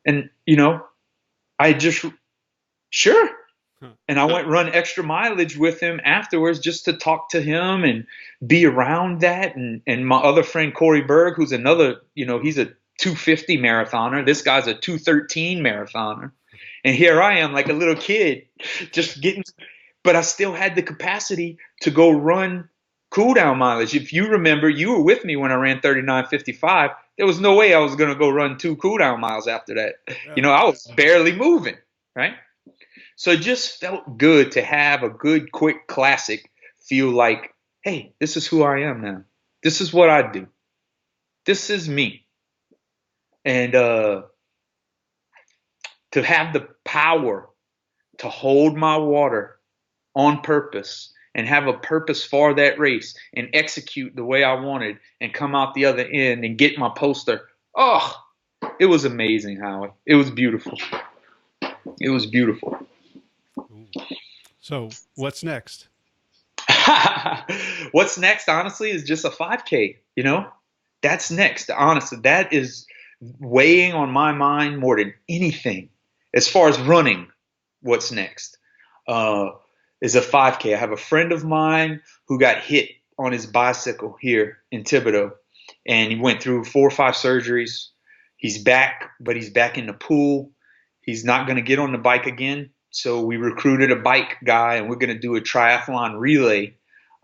Speaker 2: And, I just, sure. And I went run extra mileage with him afterwards just to talk to him and be around that. And my other friend, Corey Berg, who's another, he's a 250 marathoner. This guy's a 213 marathoner. And here I am like a little kid just but I still had the capacity to go run cool down mileage. If you remember, you were with me when I ran 39:55. There was no way I was going to go run 2 cool down miles after that. I was barely moving, right? So it just felt good to have a good, quick classic feel like, hey, this is who I am now. This is what I do. This is me. And to have the power to hold my water on purpose and have a purpose for that race and execute the way I wanted and come out the other end and get my poster. Oh, it was amazing, Howie. It was beautiful. It was beautiful.
Speaker 1: So what's next?
Speaker 2: What's next, honestly, is just a 5K, That's next. Honestly, that is weighing on my mind more than anything. As far as running, what's next is a 5K. I have a friend of mine who got hit on his bicycle here in Thibodaux, and he went through 4 or 5 surgeries. He's back, but he's back in the pool. He's not going to get on the bike again. So we recruited a bike guy, and we're going to do a triathlon relay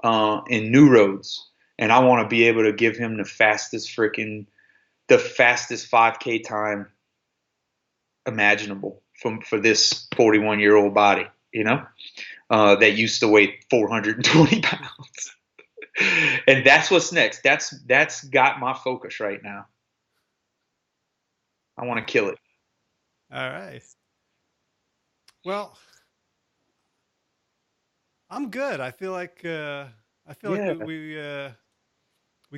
Speaker 2: in New Roads. And I want to be able to give him the fastest 5K time imaginable for this 41-year-old body, that used to weigh 420 pounds. And that's what's next. That's got my focus right now. I want to kill it.
Speaker 1: All right. Well, I'm good. I feel like we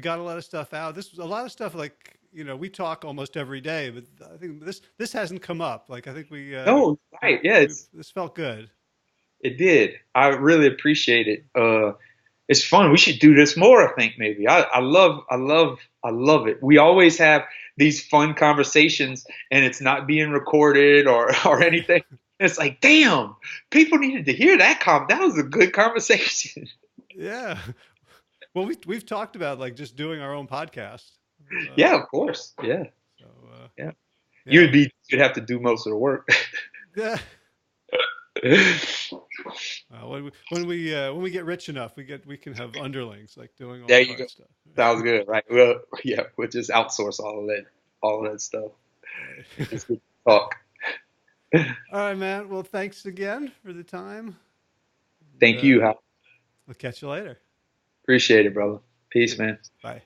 Speaker 1: got a lot of stuff out. This was a lot of stuff like, we talk almost every day, but I think this hasn't come up. Like, I think we
Speaker 2: no, right. Yeah,
Speaker 1: this felt good.
Speaker 2: It did. I really appreciate it. It's fun. We should do this more, I think, maybe. I love it. We always have these fun conversations, and it's not being recorded or anything. It's like, damn, people needed to hear that. That was a good conversation.
Speaker 1: Yeah. Well, we've talked about like just doing our own podcast.
Speaker 2: Yeah, of course. Yeah.
Speaker 1: So,
Speaker 2: yeah. You'd have to do most of the work.
Speaker 1: Yeah. When we get rich enough, we can have underlings like doing all that stuff.
Speaker 2: Sounds good, right? Well, yeah, we'll just outsource all of that stuff. Just good talk.
Speaker 1: All right, man. Well, thanks again for the time.
Speaker 2: Thank you.
Speaker 1: I'll catch you later.
Speaker 2: Appreciate it, brother. Peace, man.
Speaker 1: Bye.